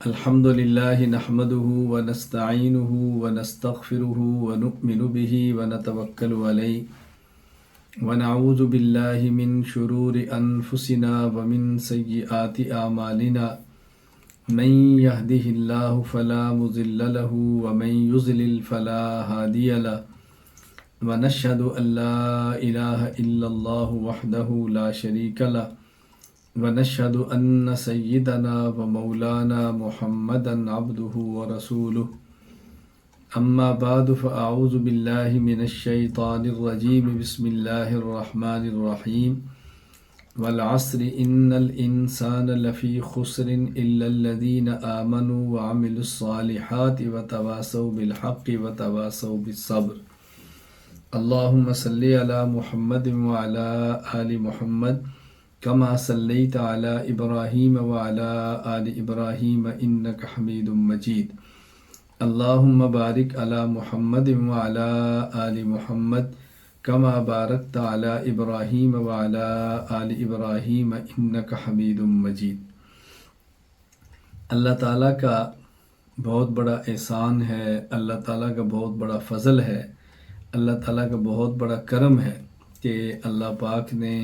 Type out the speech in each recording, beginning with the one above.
الحمد لله نحمده ونستعينه ونستغفره ونؤمن به ونتوكل عليه ونعوذ بالله من شرور أنفسنا ومن سيئات أعمالنا من يهده الله فلا مضل له ومن يضلل فلا هادي له ونشهد أن لا إله إلا الله وحده لا شريك له ونشهد أن سيدنا ومولانا محمدا عبده ورسوله أما بعد فأعوذ بالله من الشيطان الرجيم بسم الله الرحمن الرحيم والعصر إن الإنسان لفي خسر إلا الذين آمنوا وعملوا الصالحات وتواصوا بالحق وتواصوا بالصبر اللهم صل على محمد وعلى آل محمد كما صليت على إبراهيم وعلى آل إبراهيم إنك حميد مجيد اللهم بارك على محمد وعلى آل محمد كما باركت على إبراهيم وعلى آل إبراهيم إنك حميد مجيد۔ اللہ تعالیٰ کا بہت بڑا احسان ہے، اللہ تعالیٰ کا بہت بڑا فضل ہے، اللہ تعالیٰ کا بہت بڑا کرم ہے کہ اللہ پاک نے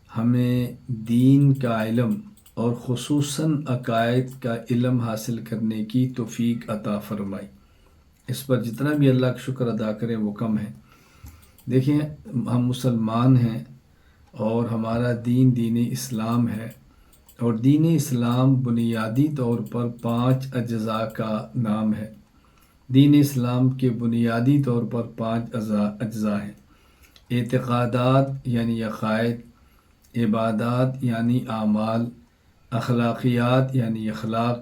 ہمیں دین کا علم اور خصوصاً عقائد کا علم حاصل کرنے کی توفیق عطا فرمائی۔ اس پر جتنا بھی اللہ کا شکر ادا کریں وہ کم ہے۔ دیکھیں، ہم مسلمان ہیں اور ہمارا دین اسلام ہے، اور دین اسلام بنیادی طور پر 5 اجزاء کا نام ہے۔ دین اسلام کے بنیادی طور پر 5 اجزاء ہیں۔ اعتقادات یعنی عقائد، عبادات یعنی اعمال، اخلاقیات یعنی اخلاق،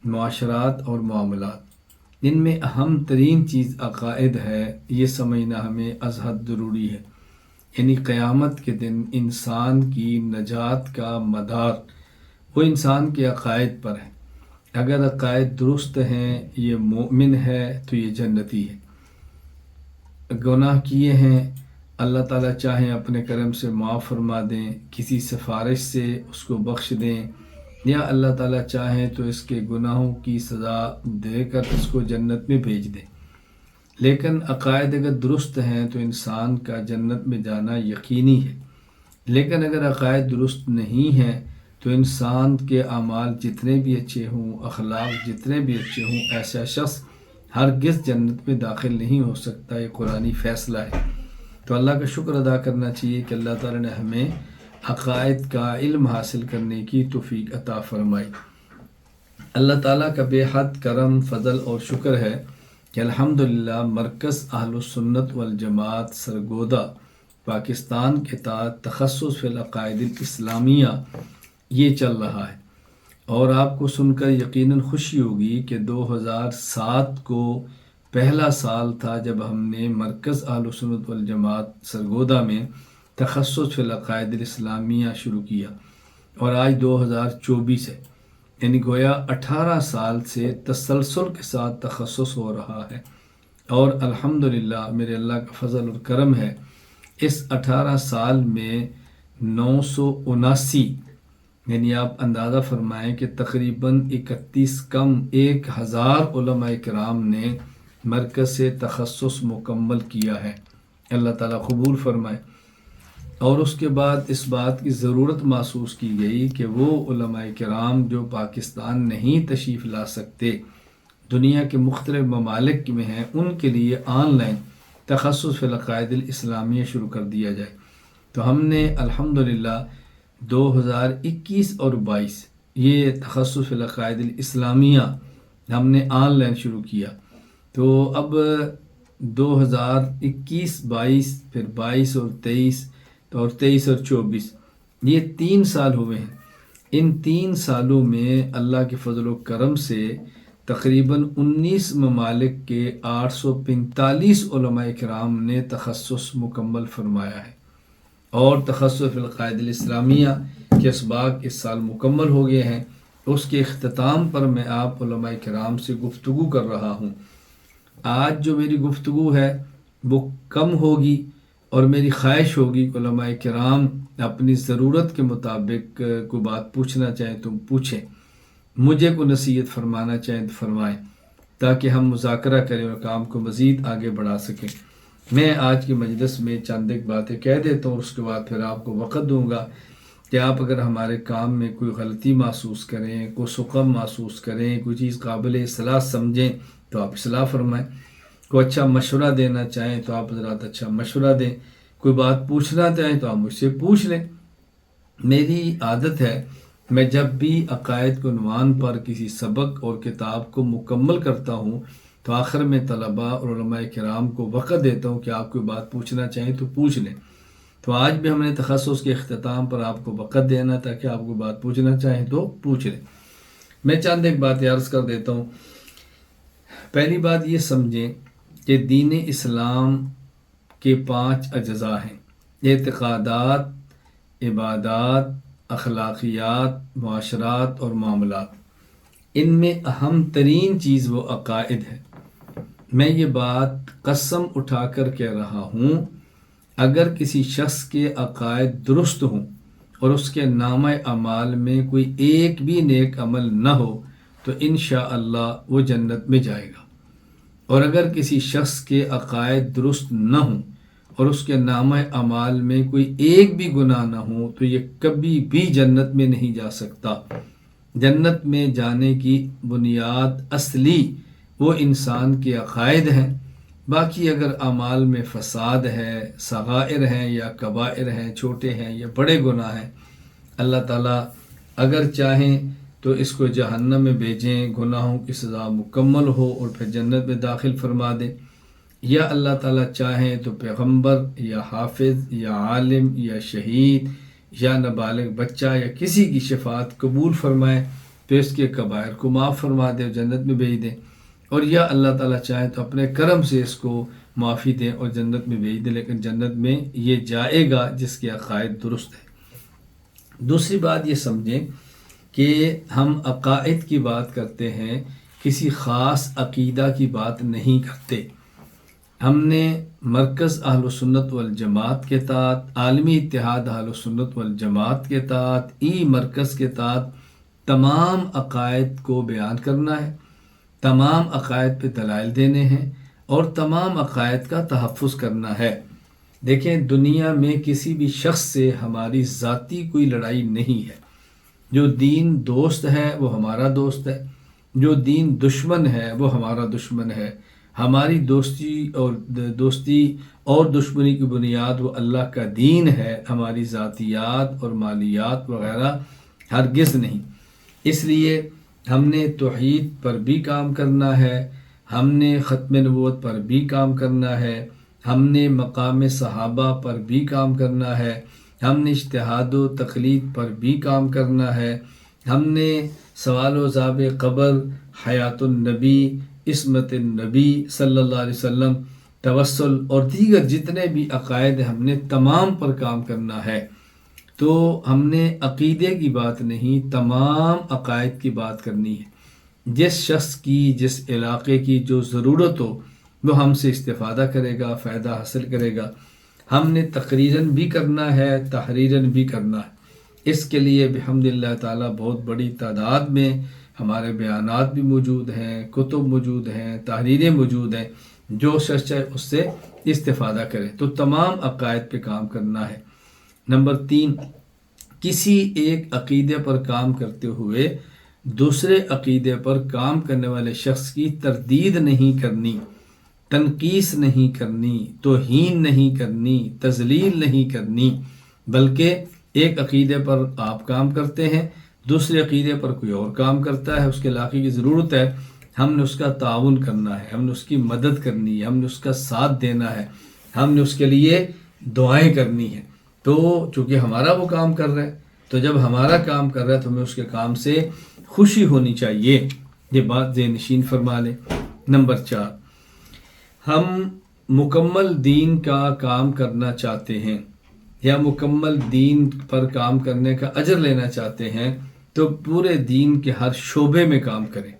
معاشرات اور معاملات۔ ان میں اہم ترین چیز عقائد ہے، یہ سمجھنا ہمیں از حد ضروری ہے۔ یعنی قیامت کے دن انسان کی نجات کا مدار وہ انسان کے عقائد پر ہے۔ اگر عقائد درست ہیں، یہ مومن ہے تو یہ جنتی ہے۔ گناہ کیے ہیں، اللہ تعالیٰ چاہیں اپنے کرم سے معاف فرما دیں، کسی سفارش سے اس کو بخش دیں، یا اللہ تعالیٰ چاہیں تو اس کے گناہوں کی سزا دے کر اس کو جنت میں بھیج دیں۔ لیکن عقائد اگر درست ہیں تو انسان کا جنت میں جانا یقینی ہے۔ لیکن اگر عقائد درست نہیں ہیں تو انسان کے اعمال جتنے بھی اچھے ہوں، اخلاق جتنے بھی اچھے ہوں، ایسا شخص ہرگز جنت میں داخل نہیں ہو سکتا۔ یہ قرآنی فیصلہ ہے۔ تو اللہ کا شکر ادا کرنا چاہیے کہ اللہ تعالیٰ نے ہمیں عقائد کا علم حاصل کرنے کی توفیق عطا فرمائی۔ اللہ تعالیٰ کا بے حد کرم، فضل اور شکر ہے کہ الحمدللہ مرکز اہل السنت والجماعت سرگودا پاکستان کے تحت تخصص فی العقائد الاسلامیہ یہ چل رہا ہے، اور آپ کو سن کر یقیناً خوشی ہوگی کہ 2007 کو پہلا سال تھا جب ہم نے مرکز اہل سنت والجماعت سرگودا میں تخصص فی العقائد الاسلامیہ شروع کیا، اور آج 2024 ہے، یعنی گویا 18 سال سے تسلسل کے ساتھ تخصص ہو رہا ہے۔ اور الحمدللہ میرے اللہ کا فضل اور کرم ہے، اس 18 سال میں 979، یعنی آپ اندازہ فرمائیں کہ تقریباً 1000 علماء کرام نے مرکز سے تخصص مکمل کیا ہے۔ اللہ تعالیٰ قبول فرمائے۔ اور اس کے بعد اس بات کی ضرورت محسوس کی گئی کہ وہ علماء کرام جو پاکستان نہیں تشریف لا سکتے، دنیا کے مختلف ممالک میں ہیں، ان کے لیے آن لائن تخصص فی العقائد الاسلامیہ شروع کر دیا جائے۔ تو ہم نے الحمدللہ 2021 اور 22 یہ تخصص فی العقائد الاسلامیہ ہم نے آن لائن شروع کیا۔ تو اب 2021 22 پھر 22 اور 23 اور 23 اور 24 یہ 3 سال ہوئے ہیں۔ ان 3 سالوں میں اللہ کے فضل و کرم سے تقریباً 19 ممالک کے 845 علماء کرام نے تخصص مکمل فرمایا ہے، اور تخصص فی العقائد الاسلامیہ کے اسباق اس سال مکمل ہو گئے ہیں۔ اس کے اختتام پر میں آپ علماء کرام سے گفتگو کر رہا ہوں۔ آج جو میری گفتگو ہے وہ کم ہوگی، اور میری خواہش ہوگی کہ علماء کرام اپنی ضرورت کے مطابق کوئی بات پوچھنا چاہیں تو پوچھیں۔ مجھے کوئی نصیحت فرمانا چاہیں تو فرمائیں، تاکہ ہم مذاکرہ کریں اور کام کو مزید آگے بڑھا سکیں۔ میں آج کی مجلس میں چند ایک باتیں کہہ دیتا ہوں، اس کے بعد پھر آپ کو وقت دوں گا کہ آپ اگر ہمارے کام میں کوئی غلطی محسوس کریں، کوئی سقم محسوس کریں، کوئی چیز قابل اصلاح سمجھیں تو آپ اصلاح فرمائیں، کوئی اچھا مشورہ دینا چاہیں تو آپ حضرات اچھا مشورہ دیں، کوئی بات پوچھنا چاہیں تو آپ مجھ سے پوچھ لیں۔ میری عادت ہے میں جب بھی عقائد کو عنوان پر کسی سبق اور کتاب کو مکمل کرتا ہوں تو آخر میں طلباء اور علماء کرام کو وقت دیتا ہوں کہ آپ کوئی بات پوچھنا چاہیں تو پوچھ لیں۔ تو آج بھی ہم نے تخصص کے اختتام پر آپ کو وقت دینا تاکہ آپ کو بات پوچھنا چاہیں تو پوچھ لیں۔ میں چند ایک باتیں عرض کر دیتا ہوں۔ پہلی بات یہ سمجھیں کہ دین اسلام کے 5 اجزاء ہیں: اعتقادات، عبادات، اخلاقیات، معاشرات اور معاملات۔ ان میں اہم ترین چیز وہ عقائد ہے۔ میں یہ بات قسم اٹھا کر کہہ رہا ہوں، اگر کسی شخص کے عقائد درست ہوں اور اس کے نامہ اعمال میں کوئی ایک بھی نیک عمل نہ ہو تو انشاءاللہ وہ جنت میں جائے گا، اور اگر کسی شخص کے عقائد درست نہ ہوں اور اس کے نامہ اعمال میں کوئی ایک بھی گناہ نہ ہو تو یہ کبھی بھی جنت میں نہیں جا سکتا۔ جنت میں جانے کی بنیاد اصلی وہ انسان کے عقائد ہیں۔ باقی اگر اعمال میں فساد ہے، صغائر ہیں یا کبائر ہیں، چھوٹے ہیں یا بڑے گناہ ہیں، اللہ تعالیٰ اگر چاہیں تو اس کو جہنم میں بھیجیں، گناہوں کی سزا مکمل ہو اور پھر جنت میں داخل فرما دیں، یا اللہ تعالیٰ چاہیں تو پیغمبر یا حافظ یا عالم یا شہید یا نابالغ بچہ یا کسی کی شفاعت قبول فرمائے تو اس کے کبائر کو معاف فرما دے اور جنت میں بھیج دیں، اور یا اللہ تعالیٰ چاہے تو اپنے کرم سے اس کو معافی دیں اور جنت میں بھیج دیں، لیکن جنت میں یہ جائے گا جس کے عقائد درست ہے۔ دوسری بات یہ سمجھیں کہ ہم عقائد کی بات کرتے ہیں، کسی خاص عقیدہ کی بات نہیں کرتے۔ ہم نے مرکز اہل سنت والجماعت کے تحت، عالمی اتحاد اہل سنت والجماعت کے تحت، مرکز کے تحت تمام عقائد کو بیان کرنا ہے، تمام عقائد پہ دلائل دینے ہیں اور تمام عقائد کا تحفظ کرنا ہے۔ دیکھیں، دنیا میں کسی بھی شخص سے ہماری ذاتی کوئی لڑائی نہیں ہے۔ جو دین دوست ہے وہ ہمارا دوست ہے، جو دین دشمن ہے وہ ہمارا دشمن ہے۔ ہماری دوستی اور دشمنی کی بنیاد وہ اللہ کا دین ہے، ہماری ذاتیات اور مالیات وغیرہ ہرگز نہیں۔ اس لیے ہم نے توحید پر بھی کام کرنا ہے، ہم نے ختم نبوت پر بھی کام کرنا ہے، ہم نے مقام صحابہ پر بھی کام کرنا ہے، ہم نے اجتہاد و تقلید پر بھی کام کرنا ہے، ہم نے سوال و جواب قبر، حیات النبی، عصمت النبی صلی اللہ علیہ وسلم، توسل اور دیگر جتنے بھی عقائد ہم نے تمام پر کام کرنا ہے۔ تو ہم نے عقیدے کی بات نہیں، تمام عقائد کی بات کرنی ہے۔ جس شخص کی، جس علاقے کی جو ضرورت ہو وہ ہم سے استفادہ کرے گا، فائدہ حاصل کرے گا۔ ہم نے تقریراً بھی کرنا ہے، تحریراً بھی کرنا ہے۔ اس کے لیے بحمدللہ تعالیٰ بہت بڑی تعداد میں ہمارے بیانات بھی موجود ہیں، کتب موجود ہیں، تحریریں موجود ہیں، جو شخص چاہے اس سے استفادہ کرے۔ تو تمام عقائد پہ کام کرنا ہے۔ نمبر 3، کسی ایک عقیدے پر کام کرتے ہوئے دوسرے عقیدے پر کام کرنے والے شخص کی تردید نہیں کرنی، تنقیص نہیں کرنی، توہین نہیں کرنی، تذلیل نہیں کرنی، بلکہ ایک عقیدے پر آپ کام کرتے ہیں، دوسرے عقیدے پر کوئی اور کام کرتا ہے، اس کے علاقے کی ضرورت ہے، ہم نے اس کا تعاون کرنا ہے، ہم نے اس کی مدد کرنی ہے، ہم نے اس کا ساتھ دینا ہے، ہم نے اس کے لیے دعائیں کرنی ہیں۔ تو چونکہ ہمارا وہ کام کر رہا ہے، تو جب ہمارا کام کر رہا ہے تو ہمیں اس کے کام سے خوشی ہونی چاہیے۔ یہ بات ذہن نشین فرما لیں۔ نمبر 4، ہم مکمل دین کا کام کرنا چاہتے ہیں یا مکمل دین پر کام کرنے کا اجر لینا چاہتے ہیں تو پورے دین کے ہر شعبے میں کام کریں،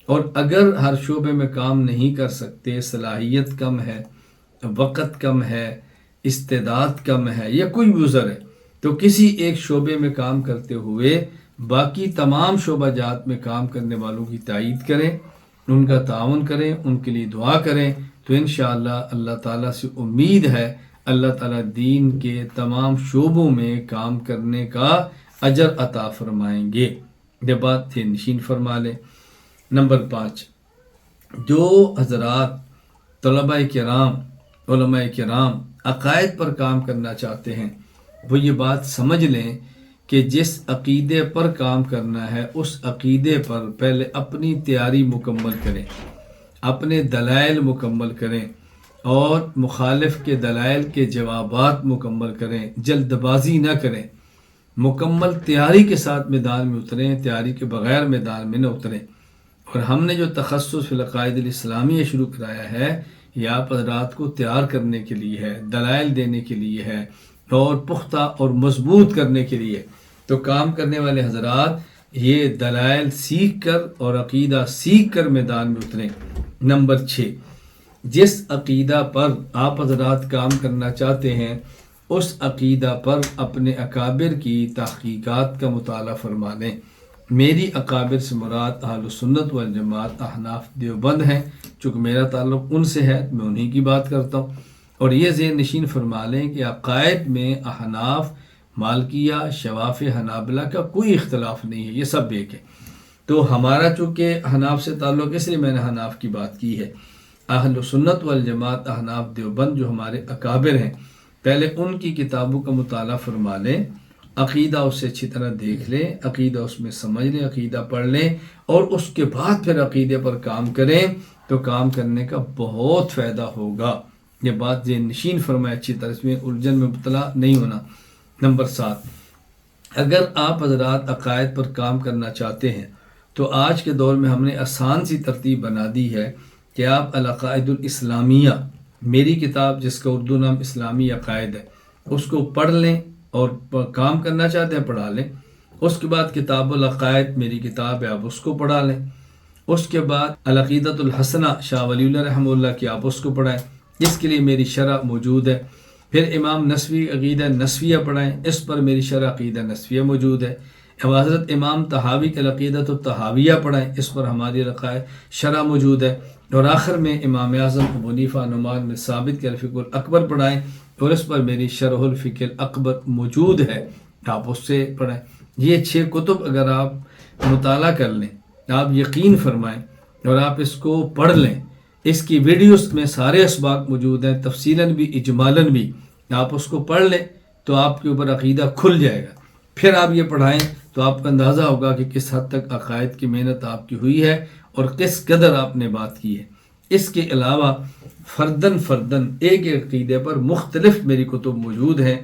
اور اگر ہر شعبے میں کام نہیں کر سکتے، صلاحیت کم ہے، وقت کم ہے، استعداد کم ہے یا کوئی بھی عذر ہے، تو کسی ایک شعبے میں کام کرتے ہوئے باقی تمام شعبہ جات میں کام کرنے والوں کی تائید کریں، ان کا تعاون کریں، ان کے لیے دعا کریں، تو انشاءاللہ اللہ تعالیٰ سے امید ہے اللہ تعالیٰ دین کے تمام شعبوں میں کام کرنے کا اجر عطا فرمائیں گے۔ یہ بات تھے نشین فرما لیں۔ نمبر 5، جو حضرات طلباء کرام، علماء کرام عقائد پر کام کرنا چاہتے ہیں، وہ یہ بات سمجھ لیں کہ جس عقیدے پر کام کرنا ہے اس عقیدے پر پہلے اپنی تیاری مکمل کریں، اپنے دلائل مکمل کریں اور مخالف کے دلائل کے جوابات مکمل کریں، جلد بازی نہ کریں، مکمل تیاری کے ساتھ میدان میں اتریں، تیاری کے بغیر میدان میں نہ اتریں۔ اور ہم نے جو تخصص فی العقائد الاسلامیہ شروع کرایا ہے یہ آپ حضرات کو تیار کرنے کے لیے ہے، دلائل دینے کے لیے ہے اور پختہ اور مضبوط کرنے کے لیے۔ تو کام کرنے والے حضرات یہ دلائل سیکھ کر اور عقیدہ سیکھ کر میدان میں اتریں۔ نمبر 6، جس عقیدہ پر آپ حضرات کام کرنا چاہتے ہیں اس عقیدہ پر اپنے اکابر کی تحقیقات کا مطالعہ فرما لیں۔ میری اکابر سے مراد اہل سنت والجماعت احناف دیوبند ہیں، چونکہ میرا تعلق ان سے ہے میں انہی کی بات کرتا ہوں۔ اور یہ ذہن نشین فرما لیں کہ عقائد میں احناف، مالکیہ، شوافی، حنابلہ کا کوئی اختلاف نہیں ہے، یہ سب ایک ہے۔ تو ہمارا چونکہ احناف سے تعلق، اس لیے میں نے احناف کی بات کی ہے۔ اہل سنت والجماعت احناف دیوبند جو ہمارے اکابر ہیں، پہلے ان کی کتابوں کا مطالعہ فرما لیں، عقیدہ اس سے اچھی طرح دیکھ لیں، عقیدہ اس میں سمجھ لیں، عقیدہ پڑھ لیں اور اس کے بعد پھر عقیدے پر کام کریں تو کام کرنے کا بہت فائدہ ہوگا۔ یہ بات ذہن نشین فرمائے اچھی طرح، اس میں الجھن میں مبتلا نہیں ہونا۔ نمبر 7، اگر آپ حضرات عقائد پر کام کرنا چاہتے ہیں تو آج کے دور میں ہم نے آسان سی ترتیب بنا دی ہے کہ آپ العقائد الاسلامیہ، میری کتاب جس کا اردو نام اسلامی عقائد ہے، اس کو پڑھ لیں اور کام کرنا چاہتے ہیں پڑھا لیں۔ اس کے بعد کتاب العقائد میری کتاب ہے، آپ اس کو پڑھا لیں۔ اس کے بعد العقیدۃ الحسنہ شاہ ولی اللہ رحمہ اللہ کی، آپ اس کو پڑھائیں، اس کے لیے میری شرح موجود ہے۔ پھر امام نسوی عقیدہ نسویہ پڑھائیں، اس پر میری شرح عقیدہ نسویہ موجود ہے۔ حضرت امام طحاوی کے عقیدۃ الطحاویہ پڑھائیں، اس پر ہماری عقائد شرح موجود ہے۔ اور آخر میں امام اعظم ابو حنیفہ نعمان بن ثابت کے الفقہ الاکبر پڑھائیں اور اس پر میری شرح الفقہ الاکبر موجود ہے، آپ اس سے پڑھیں۔ یہ 6 کتب اگر آپ مطالعہ کر لیں، آپ یقین فرمائیں اور آپ اس کو پڑھ لیں، اس کی ویڈیوز میں سارے اسباق موجود ہیں، تفصیلاً بھی اجمالاً بھی، آپ اس کو پڑھ لیں تو آپ کے اوپر عقیدہ کھل جائے گا۔ پھر آپ یہ پڑھائیں تو آپ کا اندازہ ہوگا کہ کس حد تک عقائد کی محنت آپ کی ہوئی ہے اور کس قدر آپ نے بات کی ہے۔ اس کے علاوہ فرداً ایک عقیدے پر مختلف میری کتب موجود ہیں۔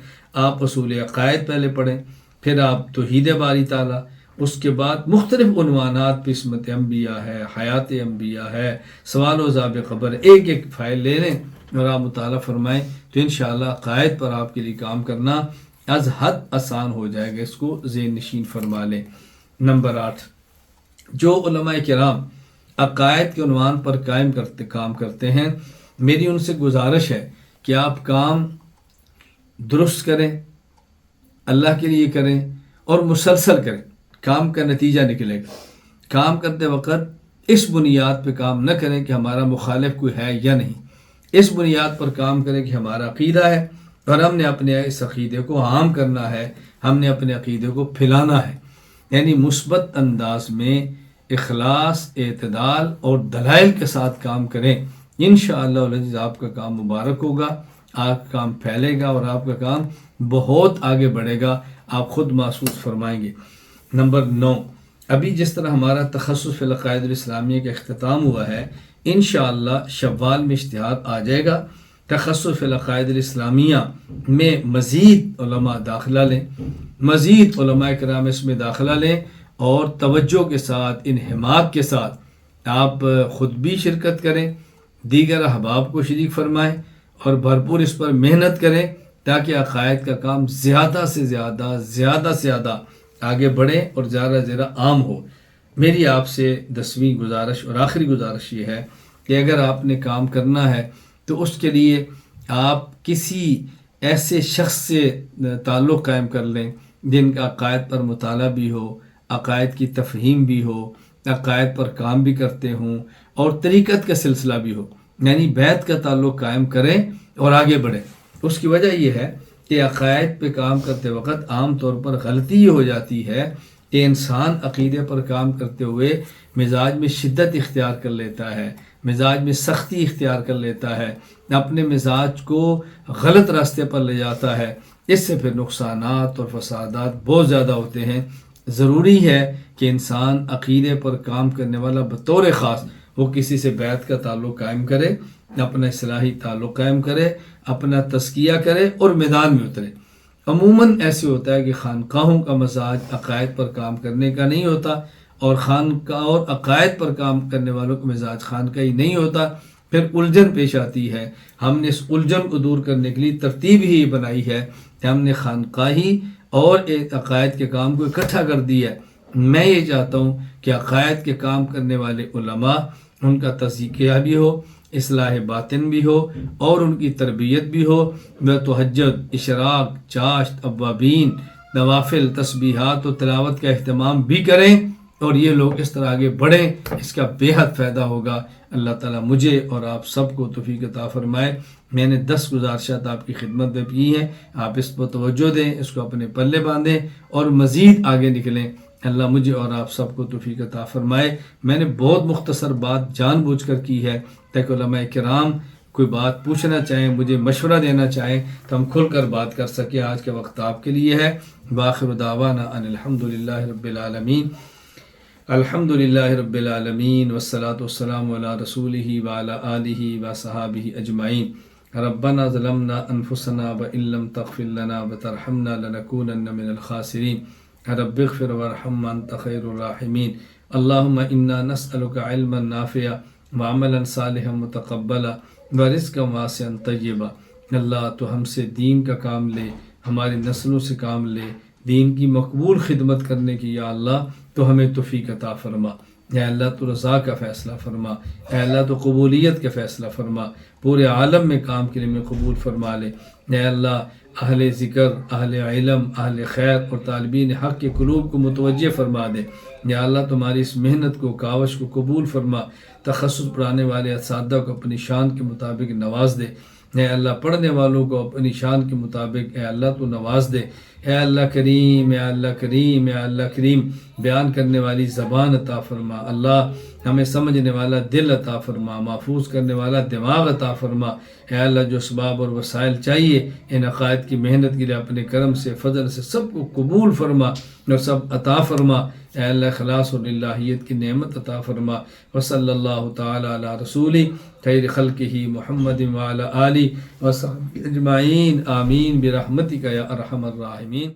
آپ اصول عقائد پہلے پڑھیں، پھر آپ توحید باری تعالیٰ، اس کے بعد مختلف عنوانات پہ عصمت انبیاء ہے، حیات انبیاء ہے، سوال و جواب قبر، ایک ایک فائل لے لیں اور آپ مطالعہ فرمائیں تو انشاءاللہ عقائد پر آپ کے لیے کام کرنا از حد آسان ہو جائے گا۔ اس کو ذہن نشین فرما لیں۔ نمبر 8، جو علماء کرام عقائد کے عنوان پر کام کرتے ہیں، میری ان سے گزارش ہے کہ آپ کام درست کریں، اللہ کے لیے کریں اور مسلسل کریں، کام کا نتیجہ نکلے گا۔ کام کرتے وقت اس بنیاد پہ کام نہ کریں کہ ہمارا مخالف کوئی ہے یا نہیں، اس بنیاد پر کام کریں کہ ہمارا عقیدہ ہے اور ہم نے اپنے اس عقیدے کو عام کرنا ہے، ہم نے اپنے عقیدے کو پھیلانا ہے۔ یعنی مثبت انداز میں اخلاص، اعتدال اور دلائل کے ساتھ کام کریں، انشاءاللہ العزیز آپ کا کام مبارک ہوگا، آپ کا کام پھیلے گا اور آپ کا کام بہت آگے بڑھے گا، آپ خود محسوس فرمائیں گے۔ نمبر 9، ابھی جس طرح ہمارا تخصص فی العقائد الاسلامیہ کا اختتام ہوا ہے، انشاءاللہ شوال میں اشتہار آ جائے گا۔ تخصص فی العقائد الاسلامیہ میں مزید علماء داخلہ لیں، مزید علماء کرام اس میں داخلہ لیں اور توجہ کے ساتھ، انہماک کے ساتھ آپ خود بھی شرکت کریں، دیگر احباب کو شریک فرمائیں اور بھرپور اس پر محنت کریں تاکہ عقائد کا کام زیادہ سے زیادہ آگے بڑھے اور زیادہ عام ہو۔ میری آپ سے 10ویں گزارش اور آخری گزارش یہ ہے کہ اگر آپ نے کام کرنا ہے تو اس کے لیے آپ کسی ایسے شخص سے تعلق قائم کر لیں جن کا عقائد پر مطالعہ بھی ہو، عقائد کی تفہیم بھی ہو، عقائد پر کام بھی کرتے ہوں، اور طریقت کا سلسلہ بھی ہو، یعنی بیعت کا تعلق قائم کریں اور آگے بڑھیں۔ اس کی وجہ یہ ہے کہ عقائد پہ کام کرتے وقت عام طور پر غلطی یہ ہو جاتی ہے کہ انسان عقیدے پر کام کرتے ہوئے مزاج میں شدت اختیار کر لیتا ہے، مزاج میں سختی اختیار کر لیتا ہے، اپنے مزاج کو غلط راستے پر لے جاتا ہے۔ اس سے پھر نقصانات اور فسادات بہت زیادہ ہوتے ہیں۔ ضروری ہے کہ انسان عقیدے پر کام کرنے والا بطور خاص وہ کسی سے بیعت کا تعلق قائم کرے، اپنا اصلاحی تعلق قائم کرے، اپنا تزکیہ کرے اور میدان میں اترے۔ عموماً ایسے ہوتا ہے کہ خانقاہوں کا مزاج عقائد پر کام کرنے کا نہیں ہوتا، اور خانقاہ اور عقائد پر کام کرنے والوں کا مزاج خانقاہی نہیں ہوتا، پھر الجھن پیش آتی ہے۔ ہم نے اس الجھن کو دور کرنے کے لیے ترتیب ہی بنائی ہے کہ ہم نے خانقاہی اور عقائد کے کام کو اکٹھا کر دیا ہے۔ میں یہ چاہتا ہوں کہ عقائد کے کام کرنے والے علماء، ان کا تزکیہ بھی ہو، اصلاح باطن بھی ہو، اور ان کی تربیت بھی ہو۔ وہ تہجد، اشراق، چاشت، اوابین، نوافل، تسبیحات و تلاوت کا اہتمام بھی کریں، اور یہ لوگ اس طرح آگے بڑھیں، اس کا بے حد فائدہ ہوگا۔ اللہ تعالیٰ مجھے اور آپ سب کو توفیق عطا فرمائے۔ میں نے 10 گزارشات آپ کی خدمت میں کی ہیں، آپ اس پر توجہ دیں، اس کو اپنے پلے باندھیں اور مزید آگے نکلیں۔ اللہ مجھے اور آپ سب کو توفیق عطا فرمائے۔ میں نے بہت مختصر بات جان بوجھ کر کی ہے تاکہ علماء کرام کوئی بات پوچھنا چاہیں، مجھے مشورہ دینا چاہیں تو ہم کھل کر بات کر سکیں۔ آج کا وقت آپ کے لیے ہے۔ وآخر دعوانا ان الحمدللہ رب العالمین۔ الحمدللہ رب العالمین والصلاة والسلام علی رسولہ وعلی آلہ وصحابہ اجمعین۔ ربنا ظلمنا انفسنا وان لم تغفر لنا وترحمنا لنکونن من الخاسرین۔ رب اغفر وارحم انت خیر الراحمین۔ اللہم انا نسألک علما نافعا وعملا صالحا متقبلا ورزقا واسعا طیبا۔ اللہ تو ہم سے دین کا کام لے، ہماری نسلوں سے کام لے، دین کی مقبول خدمت کرنے کی یا اللہ تو ہمیں توفیق عطا فرما۔ اے اللہ تو رضا کا فیصلہ فرما، اے اللہ تو قبولیت کا فیصلہ فرما، پورے عالم میں کام کے لیے میں قبول فرما لے۔ اے اللہ اہل ذکر، اہل علم، اہل خیر اور طالبین حق کے قلوب کو متوجہ فرما دے۔ یا اللہ تمہاری اس محنت کو، کاوش کو قبول فرما۔ تخصص پڑھانے والے اساتذہ کو اپنی شان کے مطابق نواز دے۔ اے اللہ پڑھنے والوں کو اپنی شان کے مطابق اے اللہ تو نواز دے۔ اے اللہ کریم، اے اللہ کریم، اے اللہ کریم، بیان کرنے والی زبان عطا فرما۔ اللہ ہمیں سمجھنے والا دل عطا فرما، محفوظ کرنے والا دماغ عطا فرما۔ اے اللہ جو اسباب اور وسائل چاہیے ان عقائد کی محنت کے لیے اپنے کرم سے، فضل سے سب کو قبول فرما اور سب عطا فرما۔ اے اللہ اخلاص اور للہیت کی نعمت عطا فرما۔ وصلی اللہ تعالی علی رسولہ خیر خلقہ محمد وعلی آلہ وصحبہ اجمعین، آمین برحمتک یا ارحم الراحمین۔